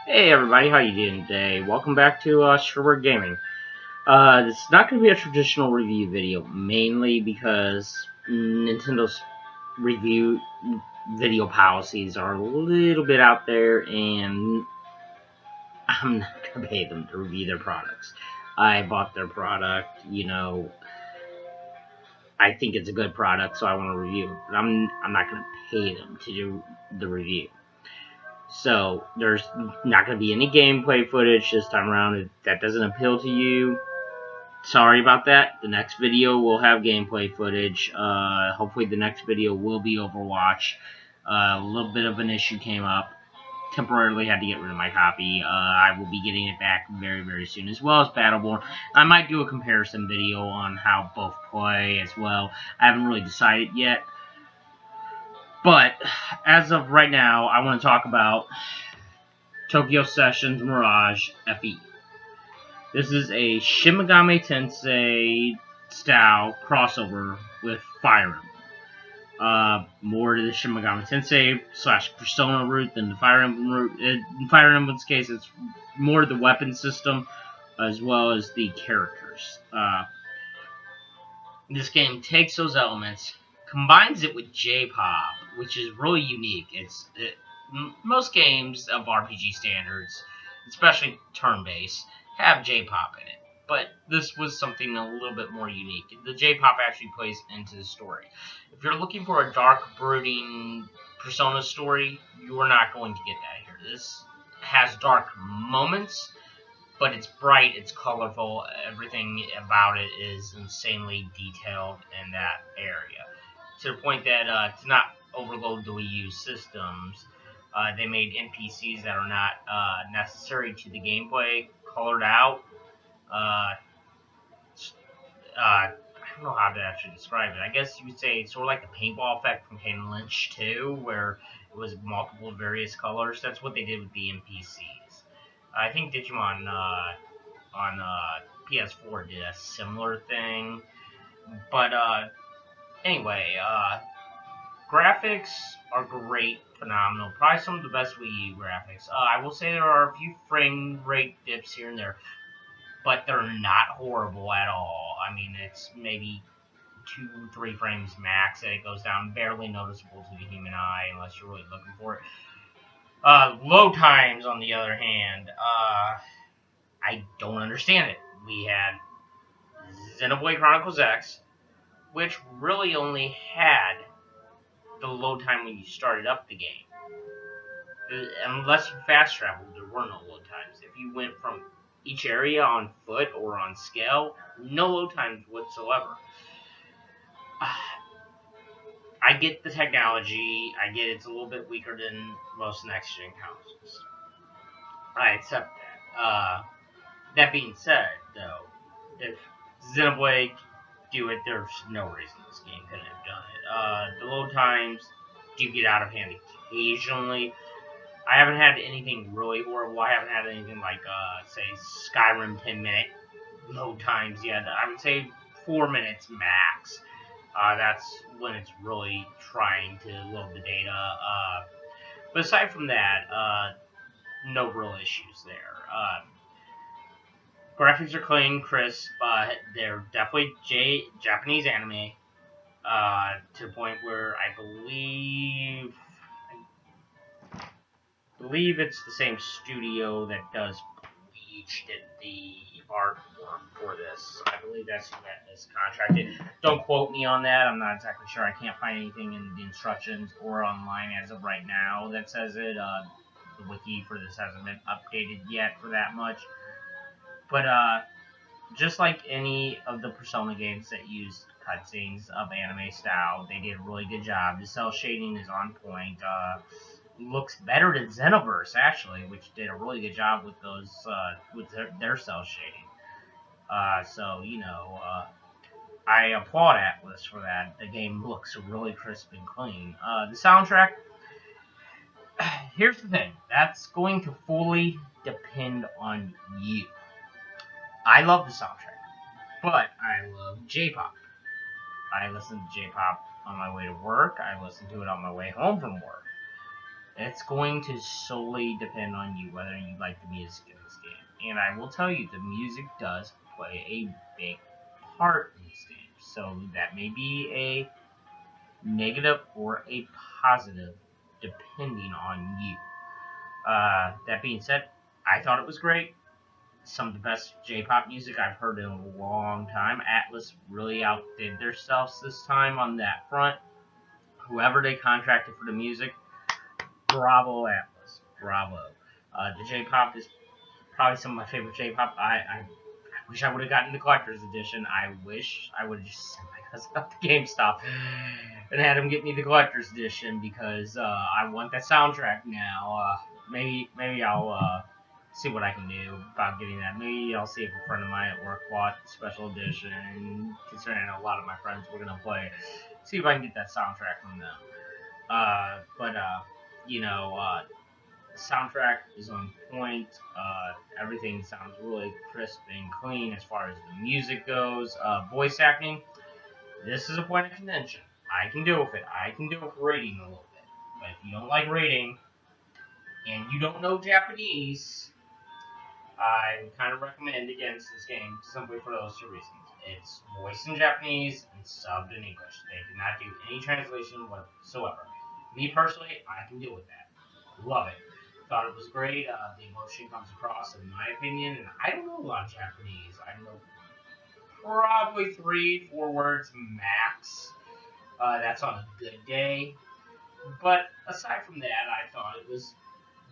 Hey everybody, how you doing today? Welcome back to Sherwood Gaming. This is not going to be a traditional review video, mainly because Nintendo's review video policies are a little bit out there, and I'm not going to pay them to review their products. I bought their product, I think it's a good product, so I want to review it, but I'm not going to pay them to do the review. So there's not going to be any gameplay footage this time around. If that doesn't appeal to you, sorry about that. The next video will have gameplay footage. Hopefully the next video will be Overwatch. A little bit of an issue came up. Temporarily had to get rid of my copy. I will be getting it back very, very soon, as well as Battleborn. I might do a comparison video on how both play as well. I haven't really decided yet. But as of right now, I want to talk about Tokyo Sessions Mirage FE. This is a Shin Megami Tensei style crossover with Fire Emblem. More to the Shin Megami Tensei / Persona route than the Fire Emblem route. In Fire Emblem's case, it's more the weapon system as well as the characters. This game takes those elements, combines it with J-pop, which is really unique. Most games of RPG standards, especially turn-based, have J-pop in it, but this was something a little bit more unique. The J-pop actually plays into the story. If you're looking for a dark, brooding Persona story, you are not going to get that here. This has dark moments, but it's bright, it's colorful, everything about it is insanely detailed in that area. To the point that to not overload the Wii U systems, they made NPCs that are not necessary to the gameplay colored out. Uh, I don't know how to actually describe it. I guess you would say it's sort of like the paintball effect from Kane Lynch 2, where it was multiple various colors. That's what they did with the NPCs. I think Digimon on PS4 did a similar thing. But anyway, graphics are great, phenomenal. Probably some of the best Wii U graphics. I will say there are a few frame rate dips here and there, but they're not horrible at all. I mean, it's maybe 2-3 frames max, and it goes down barely noticeable to the human eye unless you're really looking for it. Load times, on the other hand, I don't understand it. We had Xenoblade Chronicles X, which really only had the load time when you started up the game. Unless you fast traveled, there were no load times. If you went from each area on foot or on scale, no load times whatsoever. I get the technology. I get it's a little bit weaker than most next-gen consoles. I accept that. That being said, though, if Xenoblade do it, there's no reason this game couldn't have done it. The load times do get out of hand occasionally. I haven't had anything really horrible. I haven't had anything like, say, Skyrim 10-minute load times yet. I would say 4 minutes max. That's when it's really trying to load the data. But aside from that, no real issues there. Graphics are clean, crisp. They're definitely Japanese anime. To the point where I believe it's the same studio that does Bleach did the artwork for this. I believe that's who that is contracted. Don't quote me on that. I'm not exactly sure. I can't find anything in the instructions or online as of right now that says it. The wiki for this hasn't been updated yet for that much. But just like any of the Persona games that use cutscenes of anime style, they did a really good job. The cell shading is on point. Looks better than Xenoverse actually, which did a really good job with those with their cell shading. So I applaud Atlas for that. The game looks really crisp and clean. The soundtrack. Here's the thing. That's going to fully depend on you. I love the soundtrack, but I love J-pop. I listen to J-pop on my way to work. I listen to it on my way home from work. It's going to solely depend on you whether you like the music in this game. And I will tell you, the music does play a big part in this game. So that may be a negative or a positive depending on you. That being said, I thought it was great. Some of the best J-pop music I've heard in a long time. Atlas really outdid themselves this time on that front. Whoever they contracted for the music, bravo, Atlas, bravo. The J-pop is probably some of my favorite J-pop. I wish I would have gotten the collector's edition. I wish I would have just sent my cousin up to GameStop and had him get me the collector's edition because I want that soundtrack now. Maybe I'll see what I can do about getting that. Maybe I'll see if a friend of mine at work bought special edition. Considering a lot of my friends were gonna play, see if I can get that soundtrack from them. But you know, the soundtrack is on point. Everything sounds really crisp and clean as far as the music goes. Voice acting, this is a point of contention. I can deal with it. I can deal with rating a little bit. But if you don't like rating and you don't know Japanese, I would kind of recommend against this game simply for those two reasons. It's voiced in Japanese and subbed in English. They did not do any translation whatsoever. Me personally, I can deal with that. Love it. Thought it was great. The emotion comes across, in my opinion, and I don't know a lot of Japanese. I know probably 3-4 words max. That's on a good day. But aside from that, I thought it was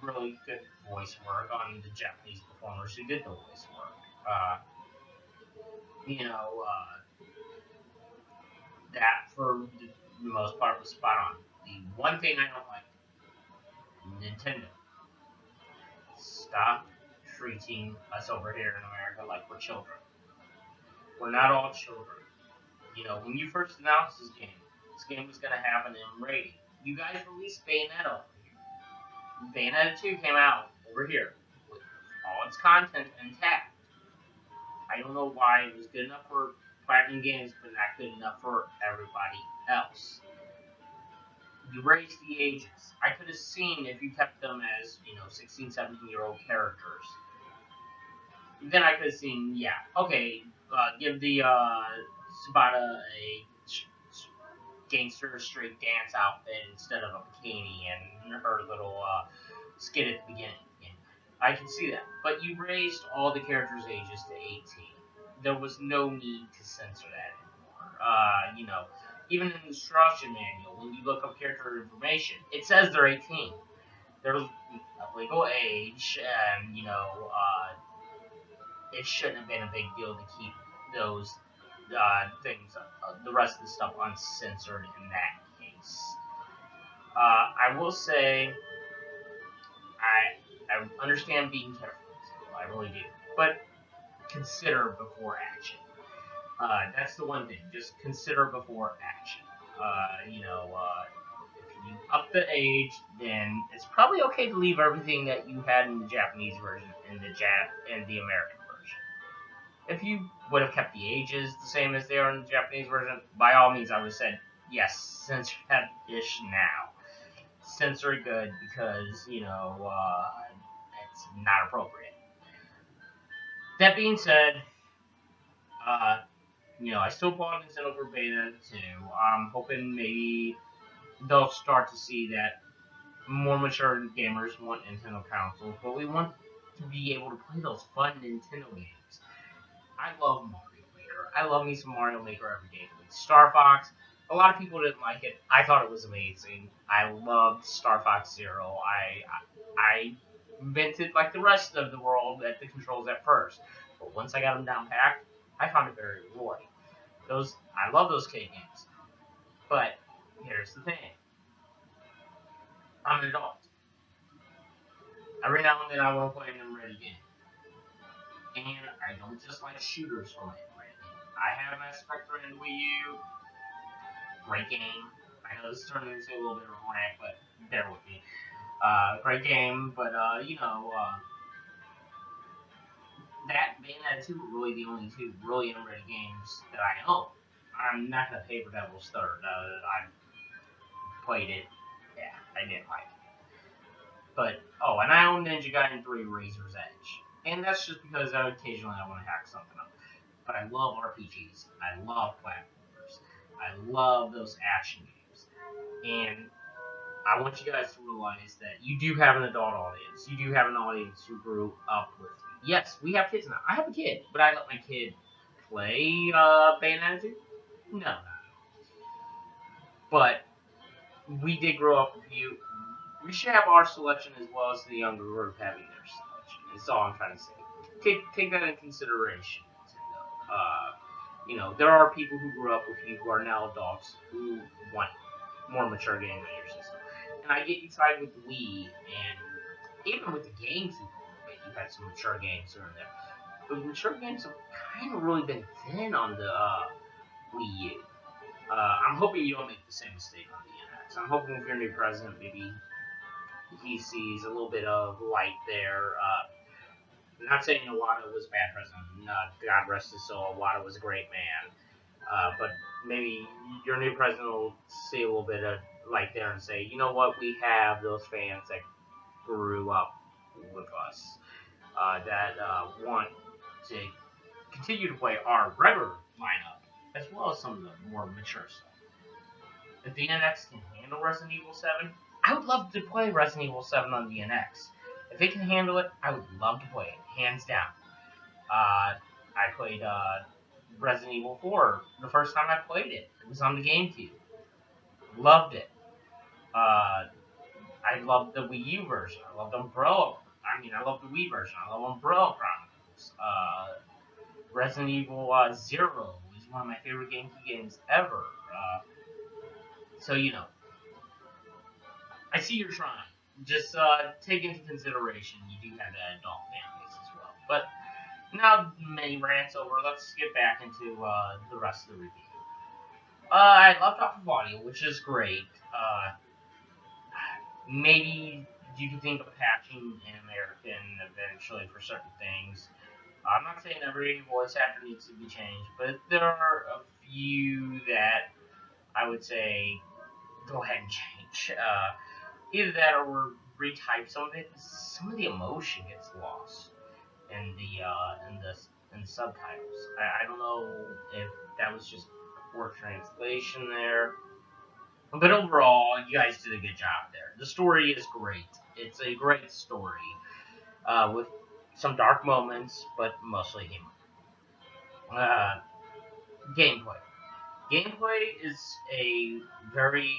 really good voice work on the Japanese performers who did the voice work. You know, that for the most part was spot on. The one thing I don't like, Nintendo, stop treating us over here in America like we're children. We're not all children. You know, when you first announced this game was going to have an M rating. You guys released Bayonetta over here. Bayonetta 2 came out over here with all its content intact. I don't know why it was good enough for Platinum Games, but not good enough for everybody else. You raised the ages. I could have seen if you kept them as, 16, 17-year-old characters. Then I could have seen, yeah, okay, give the Sabata a gangster straight dance outfit instead of a bikini and her little skit at the beginning. Yeah, I can see that. But you raised all the characters' ages to 18. There was no need to censor that anymore. Even in the instruction manual, when you look up character information, it says they're 18. They're of legal age, and, it shouldn't have been a big deal to keep those things, the rest of the stuff uncensored in that case. I will say, I understand being careful, I really do, but consider before action. That's the one thing, just consider before action. If you up the age, then it's probably okay to leave everything that you had in the Japanese version in the American version. If you would have kept the ages the same as they are in the Japanese version, by all means, I would have said, yes, censor that ish now. Censor it good because, it's not appropriate. That being said, I still bought Nintendo for Beta 2. I'm hoping maybe they'll start to see that more mature gamers want Nintendo consoles, but we want to be able to play those fun Nintendo games. I love Mario Maker. I love me some Mario Maker every day. Star Fox, a lot of people didn't like it. I thought it was amazing. I loved Star Fox Zero. I vented like the rest of the world at the controls at first, but once I got them down packed, I found it very rewarding. I love those K games, but here's the thing: I'm an adult. Every now and then I want to play an ready game, and I don't just like shooters for my ready game. I have Mass Effect 3 and Wii U. Great game. I know this is turning into a little bit of a rant, but bear with me. Great game, but that Bayonetta 2 were really the only two really unready games that I own. I'm not gonna pay for Devil's Third. I played it. Yeah, I didn't like it. But, oh, and I own Ninja Gaiden 3 Razor's Edge. And that's just because occasionally I want to hack something up. But I love RPGs. I love platformers. I love those action games. And I want you guys to realize that you do have an adult audience. You do have an audience who grew up with you. Yes, we have kids now. I have a kid, but I let my kid play Bayonetta 2? No. But we did grow up with you. We should have our selection as well as the younger group having their selection. That's all I'm trying to say. Take that in consideration, Nintendo. There are people who grew up with you who are now adults who want more mature games on your system. And I get excited with the Wii, and even with the GameCube, you've had some mature games here and there. But mature games have kind of really been thin on the Wii U. I'm hoping you don't make the same mistake on the NX. I'm hoping with your new president, maybe he sees a little bit of light there. I'm not saying Iwata was a bad president. God rest his soul. Iwata was a great man. But maybe your new president will see a little bit of light there and say, you know what, we have those fans that grew up with us that want to continue to play our regular lineup as well as some of the more mature stuff. If the NX can handle Resident Evil 7, I would love to play Resident Evil 7 on the NX. If it can handle it, I would love to play it, hands down. I played Resident Evil 4 the first time I played it. It was on the GameCube. Loved it. I loved the Wii U version. I loved Umbrella. I love the Wii version. I love Umbrella Chronicles. Resident Evil 0 is one of my favorite GameCube games ever. So, I see you're trying. Just take into consideration you do have that adult fan base as well. But now many rants over, let's get back into the rest of the review. I left off of audio, which is great. Maybe you can think of patching in American eventually for certain things. I'm not saying every voice actor needs to be changed, but there are a few that I would say go ahead and change. Either that or retype some of it. Some of the emotion gets lost in the subtitles. I don't know if that was just poor translation there. But overall, you guys did a good job there. The story is great. It's a great story with some dark moments, but mostly humor. Gameplay. Gameplay is a very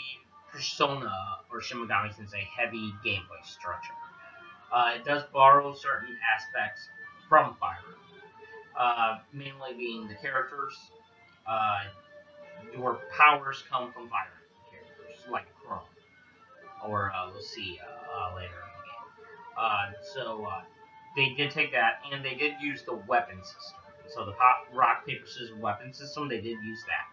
Persona or Shin Megami Tensei heavy gameplay structure. It does borrow certain aspects from Fire Emblem, mainly being the characters. Your powers come from Fire Emblem characters, like Chrome or Lucia later in the game. They did take that, and they did use the weapon system. So the rock, paper, scissors weapon system, they did use that.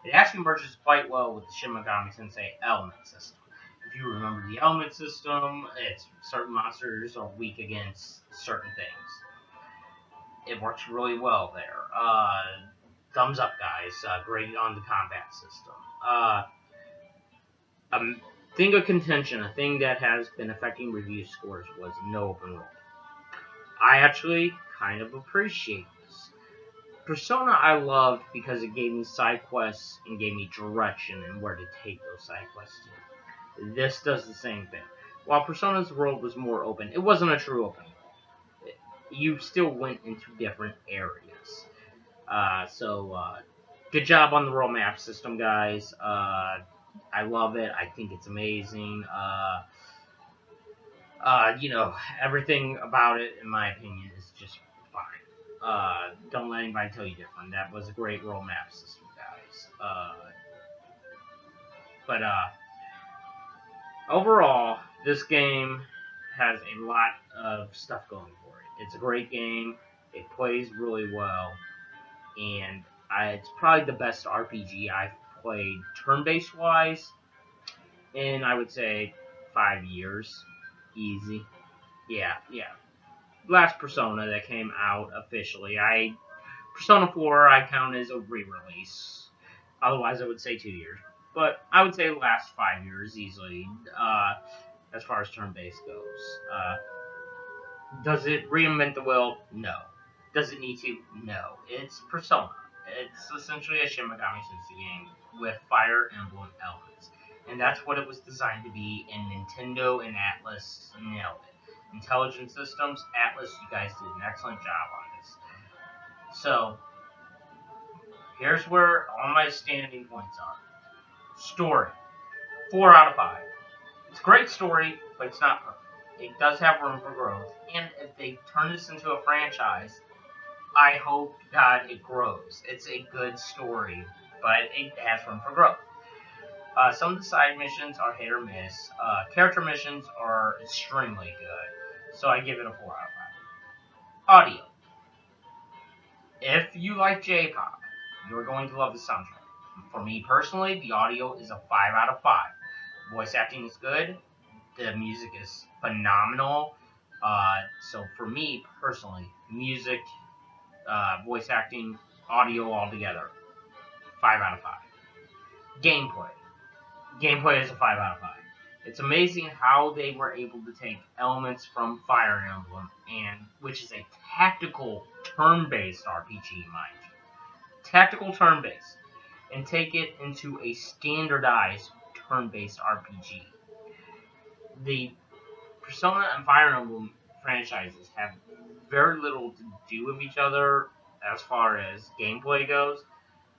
It actually merges quite well with the Shin Megami Tensei element system. If you remember the element system, it's certain monsters are weak against certain things. It works really well there. Thumbs up, guys. Great on the combat system. A thing of contention, a thing that has been affecting review scores was no open world. I actually kind of appreciate this. Persona I loved because it gave me side quests and gave me direction and where to take those side quests to. This does the same thing. While Persona's world was more open, it wasn't a true open world. You still went into different areas. Good job on the world map system, guys. I love it. I think it's amazing. Everything about it, in my opinion, is just fine. Don't let anybody tell you different. That was a great world map system, guys. Overall, this game has a lot of stuff going for it. It's a great game. It plays really well. And it's probably the best RPG I've played turn-based wise in, I would say, 5 years. Easy. Yeah. Last Persona that came out officially. Persona 4 I count as a re-release. Otherwise I would say 2 years. But I would say the last 5 years easily. as far as turn-based goes. Does it reinvent the wheel? No. Does it need to? No. It's Persona. It's essentially a Shin Megami Tensei game with Fire Emblem elements. And that's what it was designed to be, and Nintendo and Atlas nailed it. Intelligent Systems, Atlas, you guys did an excellent job on this. So, here's where all my standing points are. Story, 4 out of 5. It's a great story, but it's not perfect. It does have room for growth, and if they turn this into a franchise, I hope God it grows. It's a good story, but it has room for growth. Some of the side missions are hit or miss. Character missions are extremely good, so I give it a 4 out of 5. Audio. If you like J-pop, you're going to love the soundtrack. For me personally, the audio is a 5 out of 5. Voice acting is good. The music is phenomenal. So for me personally, music, voice acting, audio all together, 5 out of 5. Gameplay. Gameplay is a 5 out of 5. It's amazing how they were able to take elements from Fire Emblem, and which is a tactical turn-based RPG, mind you. Tactical turn-based, and take it into a standardized turn-based RPG. The Persona and Fire Emblem franchises have very little to do with each other as far as gameplay goes.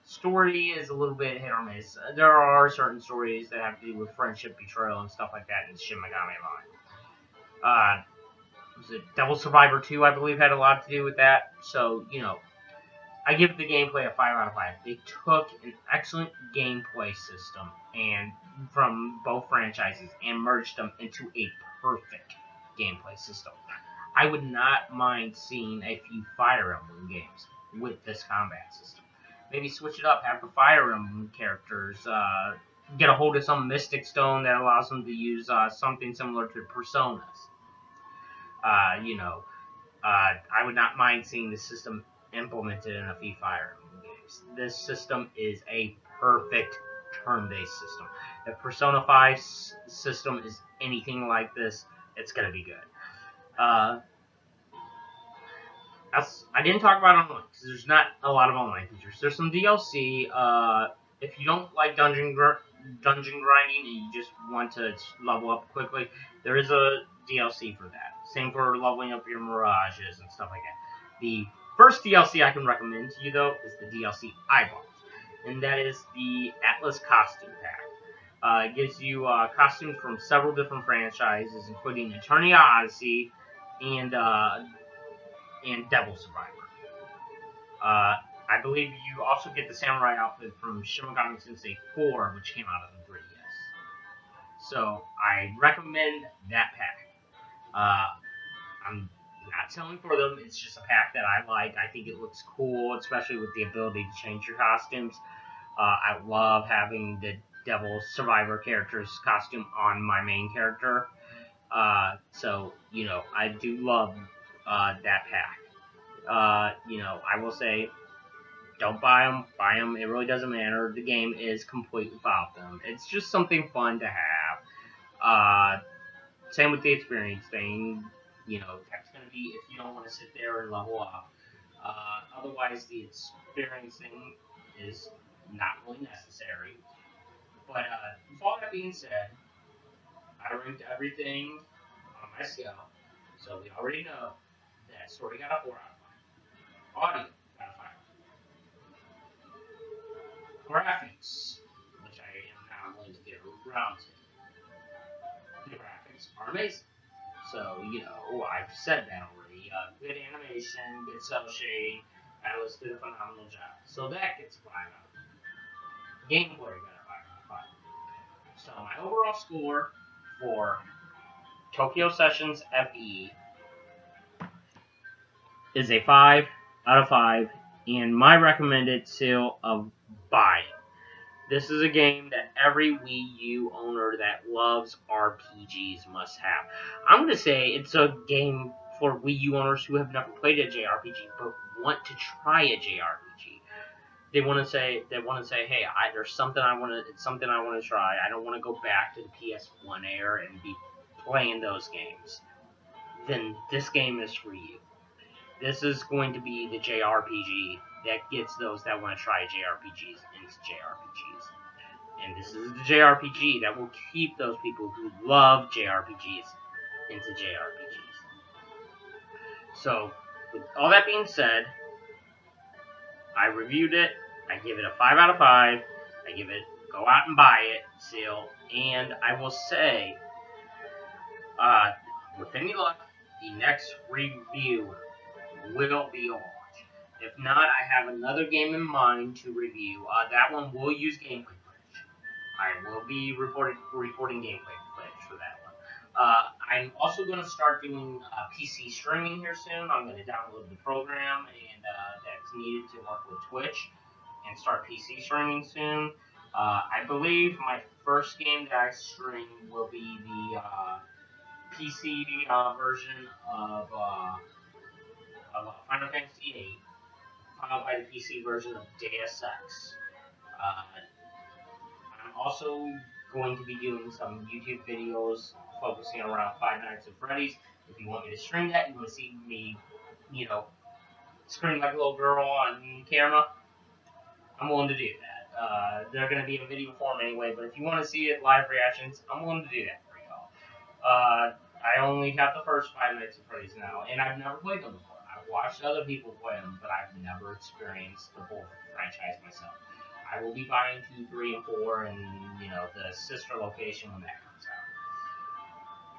Story is a little bit hit or miss. There are certain stories that have to do with friendship, betrayal, and stuff like that in Shin Megami Online. Was it Devil Survivor 2, I believe, had a lot to do with that. So, I give the gameplay a 5 out of 5. They took an excellent gameplay system and from both franchises and merged them into a perfect gameplay system. I would not mind seeing a few Fire Emblem games with this combat system. Maybe switch it up, have the Fire Emblem characters get a hold of some Mystic Stone that allows them to use something similar to Personas. I would not mind seeing the system implemented in a few Fire Emblem games. This system is a perfect turn-based system. If Persona 5 system is anything like this, it's going to be good. I didn't talk about online because there's not a lot of online features. There's some DLC. If you don't like dungeon grinding and you just want to level up quickly, there is a DLC for that. Same for leveling up your mirages and stuff like that. The first DLC I can recommend to you though is the DLC I bought, and that is the Atlas Costume Pack. It gives you costumes from several different franchises, including Eternia Odyssey and Devil Survivor. I believe you also get the samurai outfit from Shin Megami Tensei 4, which came out on the 3DS. So I recommend that pack. I'm not selling for them. It's just a pack that I like. I think it looks cool, especially with the ability to change your costumes. I love having the Devil Survivor character's costume on my main character. So I do love that pack. I will say, don't buy them. Buy them. It really doesn't matter. The game is complete without them. It's just something fun to have. Same with the experience thing. That's going to be if you don't want to sit there and level up. Otherwise, the experience thing is not really necessary. But with all that being said, I ranked everything on my scale. So we already know that story got a 4 out of 5. Audio got a 5 out of 5. Graphics, which I am now going to get around to. The graphics are amazing. So, I've said that already. Good animation, good cell shading. Atlas did a phenomenal job. So that gets a 5 out of 5. Gameplay got a 5 out of 5. So my overall score for Tokyo Sessions FE is a 5 out of 5, and my recommended sale of buy. This is a game that every Wii U owner that loves RPGs must have. I'm going to say it's a game for Wii U owners who have never played a JRPG but want to try a JRPG. They want to say, hey, it's something I want to try. I don't want to go back to the PS1 era and be playing those games, then this game is for you. This is going to be the JRPG that gets those that want to try JRPGs into JRPGs. And this is the JRPG that will keep those people who love JRPGs into JRPGs. So, with all that being said, I reviewed it. I give it a 5 out of 5. I give it, go out and buy it, seal. And I will say, with any luck, the next review will be on. If not, I have another game in mind to review. That one will use gameplay footage. I will be reporting gameplay footage for that one. I'm also going to start doing PC streaming here soon. I'm going to download the program and that's needed to work with Twitch and start PC streaming soon. I believe my first game that I stream will be the PC version of Final Fantasy VIII, followed by the PC version of Deus Ex. I'm also going to be doing some YouTube videos focusing around Five Nights at Freddy's. If you want me to stream that, you want to see me, scream like a little girl on camera, I'm willing to do that. They're going to be in video form anyway, but if you want to see it, live reactions, I'm willing to do that for y'all. I only have the first Five Nights at Freddy's now, and I've never played them before. I've watched other people play them, but I've never experienced the full franchise myself. I will be buying 2, 3, and 4, and the sister location when that comes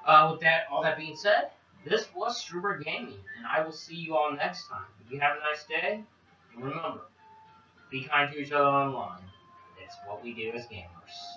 out. With that, all that being said, this was Struber Gaming, and I will see you all next time. You have a nice day, and remember, be kind to each other online. It's what we do as gamers.